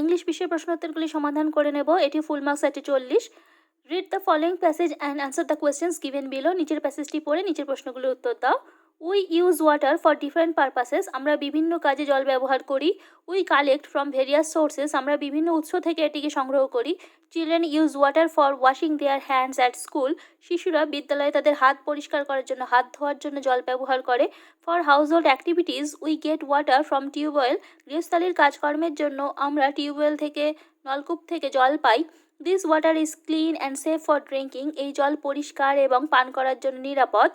English বিষয়ের প্রশ্নোত্তরগুলি সমাধান করে নেব। এটি full marks 40। Read the following passage and answer the questions given below. নিচের প্যাসেজটি পড়ে নিচের প্রশ্নগুলোর উত্তর দাও। We use water for different purposes. আমরা বিভিন্ন কাজে জল ব্যবহার করি। We collect from various sources. আমরা বিভিন্ন উৎস থেকে এটিকে সংগ্রহ করি। Children use water for washing their hands at school. শিশুরা বিদ্যালয়ে তাদের হাত পরিষ্কার করার জন্য, হাত ধোয়ার জন্য জল ব্যবহার করে। For household activities we get water from tubewell. গৃহস্থালির কাজকর্মের জন্য আমরা টিউবওয়েল থেকে, নলকূপ থেকে জল পাই। This water is clean and safe for drinking. এই জল পরিষ্কার এবং পান করার জন্য নিরাপদ।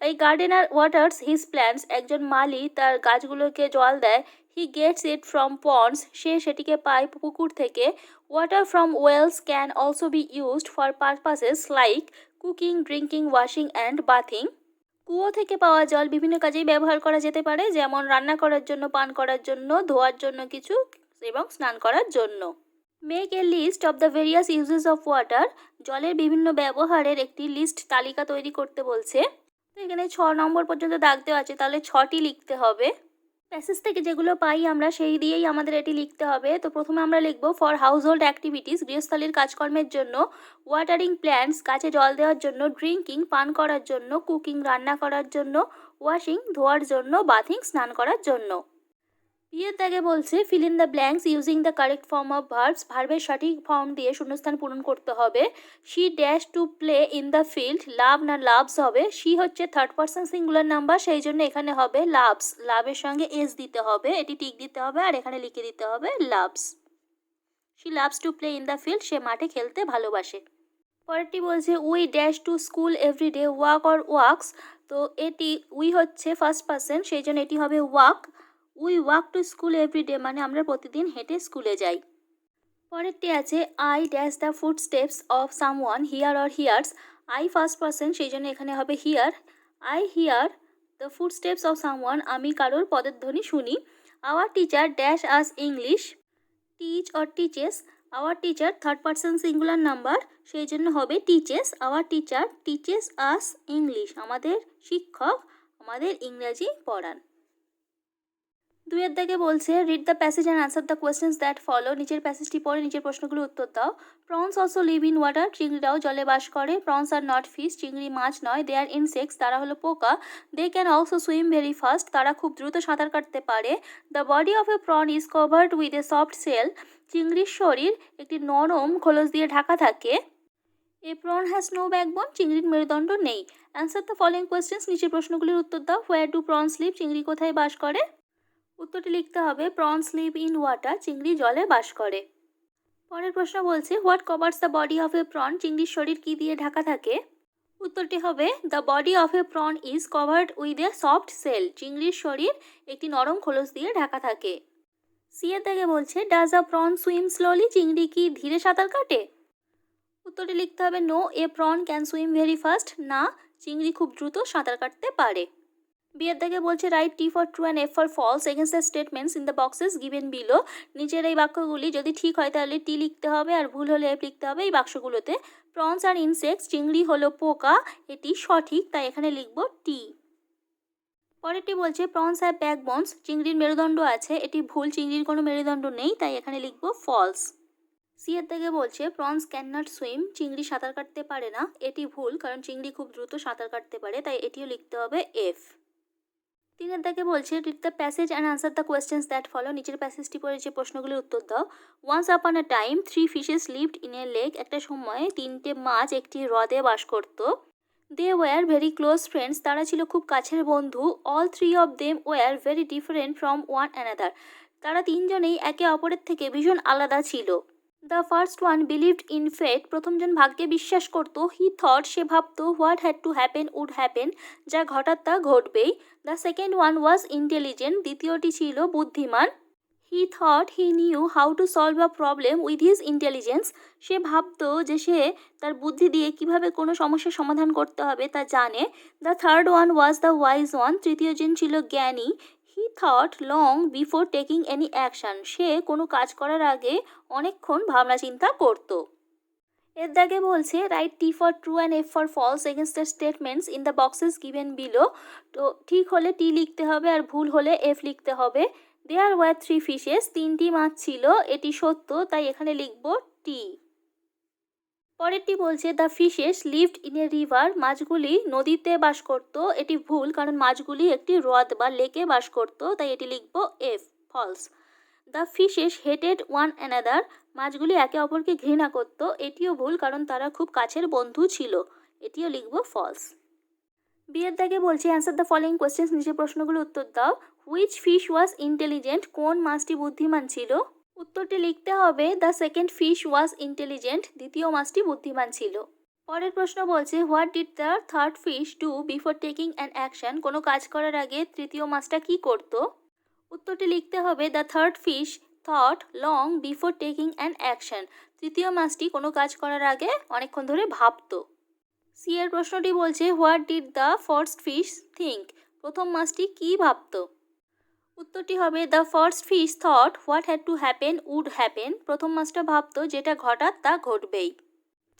এই গার্ডেনার ওয়াটার্স হিজ প্ল্যান্টস। একজন মালি তার গাছগুলোকে জল দেয়। He gets it from ponds. সে সেটিকে পায় পুকুর থেকে। Water from wells can also be used for purposes like cooking, drinking, washing and bathing. কুয়ো থেকে পাওয়া জল বিভিন্ন কাজেই ব্যবহার করা যেতে পারে, যেমন রান্না করার জন্য, পান করার জন্য, ধোয়ার জন্য কিছু এবং স্নান করার জন্য। Make a list of the various uses of water. জলের বিভিন্ন ব্যবহারের একটি লিস্ট, তালিকা তৈরি করতে বলছে। তো এখানে 6 নম্বর পর্যন্ত দাগ দেওয়া আছে, তাহলে 6টি লিখতে হবে। প্যাসেজ থেকে যেগুলো পাই আমরা সেই দিয়েই আমাদের এটি লিখতে হবে। তো প্রথমে আমরা লিখব ফর হাউসহোল্ড অ্যাক্টিভিটিস, গৃহস্থালির কাজকর্মের জন্য। ওয়াটারিং প্ল্যান্টস, গাছে জল দেওয়ার জন্য। ড্রিঙ্কিং, পান করার জন্য। কুকিং, রান্না করার জন্য। ওয়াশিং, ধোয়ার জন্য। বাথিং, স্নান করার জন্য। বিয়ের দাগে বলছে fill in the blanks using the correct form of verbs. ভার্বের সঠিক ফর্ম দিয়ে শূন্যস্থান পূরণ করতে হবে। She dash to play in the field. Love না লাভস হবে। শি হচ্ছে থার্ড পারসন সিঙ্গুলার নাম্বার, সেই জন্য এখানে হবে লাভস। লাভের সঙ্গে এস দিতে হবে, এটি টিক দিতে হবে, আর এখানে লিখে দিতে হবে loves. She loves to play in the field. সে মাঠে খেলতে ভালোবাসে। পরেরটি বলছে we dash to school everyday walk or walks. তো এটি উই হচ্ছে ফার্স্ট পারসন, সেই জন্য এটি হবে walk. We walk to school everyday মানে আমরা প্রতিদিন হেঁটে স্কুলে যাই। পরেরটি আছে I dash the foot steps of someone hear or hears. I first person, সেই জন্য এখানে হবে hear. I hear the foot steps of someone. আমি কারোর পদধ্বনি শুনি। Our teacher dash us English. Teach or teaches. Our teacher third person singular number, সেই জন্য হবে teaches. Our teacher teaches us English. আমাদের শিক্ষক আমাদের ইংরাজি পড়ান। 2 দাগে বলছে read the passage and answer the questions that follow. নিচের প্যাসেজটি পড়ে নিচের প্রশ্নগুলোর উত্তর দাও। Prawns also live in water. চিংড়িরাও জলে বাস করে। Prawns are not fish. চিংড়ি মাছ নয়। They are insects. তারা হলো পোকা। They can also swim very fast. তারা খুব দ্রুত সাঁতার কাটতে পারে। The body of a prawn is covered with a soft shell. চিংড়ির শরীর একটি নরম খোলস দিয়ে ঢাকা থাকে। A prawn has no backbone. চিংড়ির মেরুদণ্ড নেই। Answer the following questions. নিচের প্রশ্নগুলির উত্তর দাও। Where do prawns live. চিংড়ি কোথায় বাস করে? উত্তরটি লিখতে হবে প্রনস লিভ ইন ওয়াটার। চিংড়ি জলে বাস করে। পরের প্রশ্ন বলছে what covers the body of a prawn. চিংড়ির শরীর কি দিয়ে ঢাকা থাকে? উত্তরটি হবে the body of a prawn is covered with a soft shell. চিংড়ির শরীর একটি নরম খোলস দিয়ে ঢাকা থাকে। সি এর দাগে বলছে does a prawn swim slowly. চিংড়ি কি ধীরে সাঁতার কাটে? উত্তরটি লিখতে হবে no a prawn can swim very fast. না, চিংড়ি খুব দ্রুত সাঁতার কাটতে পারে। বিয়ের দাগে বলছে write T for true and F for false against the statements in the boxes given below. নিচের এই বাক্যগুলি যদি ঠিক হয় তাহলে টি লিখতে হবে, আর ভুল হলে এফ লিখতে হবে এই বাক্সগুলোতে। প্রনস আর ইনসেক্টস। চিংড়ি হলো পোকা, এটি সঠিক, তাই এখানে লিখব টি। পরেরটি বলছে প্রনস হ্যাভ ব্যাকবোনস। চিংড়ির মেরুদণ্ড আছে, এটি ভুল, চিংড়ির কোনো মেরুদণ্ড নেই, তাই এখানে লিখব ফলস। সি এর থেকে বলছে প্রনস ক্যান নট সুইম। চিংড়ি সাঁতার কাটতে পারে না, এটি ভুল, কারণ চিংড়ি খুব দ্রুত সাঁতার কাটতে পারে, তাই এটিও লিখতে হবে এফ। 3 দাগে বলছে read the passage and answer the questions that follow. নিচের প্যাসেজটি পড়ে যে প্রশ্নগুলির উত্তর দাও। Once upon a time 3 fishes lived in a lake. একটা সময় 3টে মাছ একটি হ্রদে বাস করত। They were very close friends. তারা ছিল খুব কাছের বন্ধু। All 3 of them were very different from one another. তারা তিনজনেই একে অপরের থেকে ভীষণ আলাদা ছিল। The first one believed in fate. প্রথমজন ভাগ্যে বিশ্বাস করত। হি থট, সে ভাবত, what had to happen would happen, যা ঘটার তা ঘটবেই। The second one was intelligent. দ্বিতীয়টি ছিল বুদ্ধিমান। He thought he knew how to solve a problem with his intelligence. সে ভাবত যে সে তার বুদ্ধি দিয়ে কিভাবে কোনো সমস্যার সমাধান করতে হবে তা জানে। The third one was the wise one. তৃতীয়জন ছিল জ্ঞানী। He thought long before taking any action. সে কোনো কাজ করার আগে অনেকক্ষণ ভাবনা চিন্তা করত। এর দাগে বলছে write T for true and F for false against the statements in the boxes given below. তো ঠিক হলে টি লিখতে হবে, আর ভুল হলে এফ লিখতে হবে। দেয়ার ওয়ার 3 ফিশেস, 3টি মাছ ছিল, এটি সত্য, তাই এখানে লিখব টি। পরেরটি বলছে the fishes lived in A river, মাছগুলি নদীতে বাস করত, এটি ভুল কারণ মাছগুলি একটি হ্রদ বা লেকে বাস করত, তাই এটি লিখব F, false. The fishes hated one another, মাছগুলি একে অপরকে ঘৃণা করত, এটিও ভুল কারণ তারা খুব কাছের বন্ধু ছিল, এটিও লিখব ফলস। বিয়ের দাগে বলছে অ্যান্সার দ্য ফলোইং কোয়েশ্চেন্স, নিচের প্রশ্নগুলো উত্তর দাও। হুইচ ফিশ ওয়াজ ইন্টেলিজেন্ট, কোন মাছটি বুদ্ধিমান ছিল? উত্তরটি লিখতে হবে the second fish was intelligent, দ্বিতীয় মাছটি বুদ্ধিমান ছিল। পরের প্রশ্ন বলছে what did the third fish do before taking an action, কোনো কাজ করার আগে তৃতীয় মাছটা কি করত? উত্তরটি লিখতে হবে the third fish thought long before taking an action, তৃতীয় মাছটি কোনো কাজ করার আগে অনেকক্ষণ ধরে ভাবত। সি এর প্রশ্নটি বলছে what did the first fish think, প্রথম মাছটি কি ভাবত? উত্তরটি হবে the first fish thought what had to happen would happen, প্রথম মাছটা ভাবতো যেটা ঘটার তা ঘটবেই।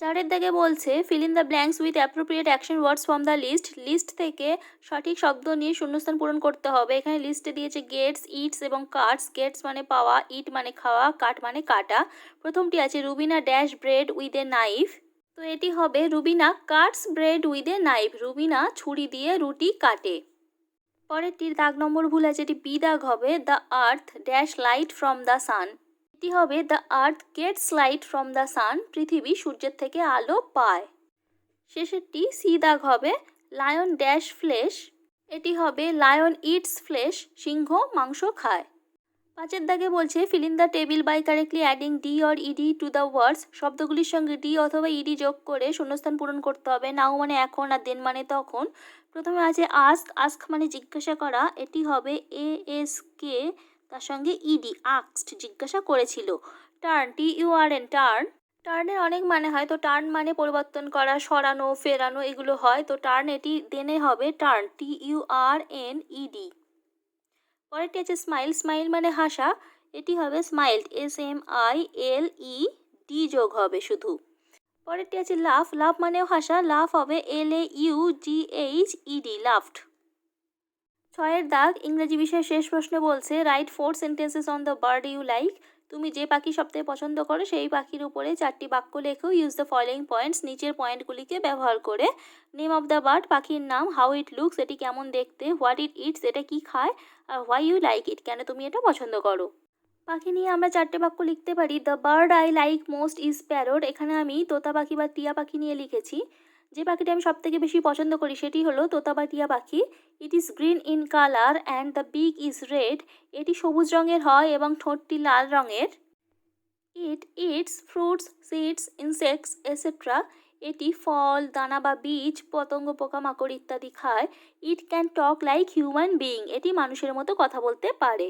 চারের দাগে বলছে fill in the blanks with appropriate action words from the list, list থেকে সঠিক শব্দ নিয়ে শূন্যস্থান পূরণ করতে হবে। এখানে লিস্টে দিয়েছে গেটস, ইটস এবং কাটস। গেটস মানে পাওয়া, ইট মানে খাওয়া, কাট মানে কাটা। প্রথমটি আছে Rubina dash bread with a knife, তো এটি হবে Rubina Katz bread with a knife, Rubina ছুরি দিয়ে রুটি কাটে। পরেরটির দাগ নম্বর ভুল আছে, এটি বি দাগ হবে the earth dash light from the sun, এটি হবে the earth gets light from the sun, পৃথিবী সূর্যের থেকে আলো পায়। শেষেরটি সি দাগ হবে লায়ন ড্যাশ ফ্লেশ, এটি হবে লায়ন ইটস ফ্লেশ, সিংহ মাংস খায়। পাঁচের দাগে বলছে fill in the table by correctly adding D or ED to the words, শব্দগুলির সঙ্গে ডি অথবা ইডি যোগ করে শূন্যস্থান পূরণ করতে হবে। নাও মানে এখন আর দেন মানে তখন। প্রথমে আছে আস্ক, আস্ক মানে জিজ্ঞাসা করা, এটি হবে এ এস কে তার সঙ্গে ইডি, আস্কড জিজ্ঞাসা করেছিল। Turn T U R N turn, টার্নের অনেক মানে হয়, তো টার্ন মানে পরিবর্তন করা, সরানো, ফেরানো এগুলো হয়, তো টার্ন এটি দেনে হবে turn T U R N E D. পরেরটি আছে স্মাইল, স্মাইল মানে হাসা, এটি হবে smiled S M I L E D যোগ হবে শুধু। পরেরটি আছে লাফ, লাফ মানেও হাসা, লাফ হবে L A U G H ED laughed. ছয়ের দাগ ইংরেজি বিষয়ের শেষ প্রশ্ন বলছে write 4 sentences on the bird you like, তুমি যে পাখি সবথেকে পছন্দ করো সেই পাখির উপরে 4টি বাক্য লেখো। ইউজ দ্য ফলোইং পয়েন্টস, নিচের পয়েন্টগুলিকে ব্যবহার করে। নেম অফ দ্য বার্ড পাখির নাম, হাউ ইট লুকস এটি কেমন দেখতে, হোয়াট ইট ইটস এটা কি খায়, আর হোয়াই ইউ লাইক ইট কেন তুমি এটা পছন্দ করো। পাখি নিয়ে আমরা 4টে বাক্য লিখতে পারি। The bird I like most is parrot, এখানে আমি তোতা পাখি বা টিয়া পাখি নিয়ে লিখেছি। যে পাখিটা আমি সবথেকে বেশি পছন্দ করি সেটি হলো তোতা বা টিয়া পাখি। It is green in colour and the big is red, এটি সবুজ রঙের হয় এবং ঠোঁটটি লাল রঙের। ইট it's fruits seeds insects et cetera, এটি ফল দানা বা বীজ পতঙ্গ পোকামাকড় ইত্যাদি খায়। It can talk like human being, এটি মানুষের মতো কথা বলতে পারে।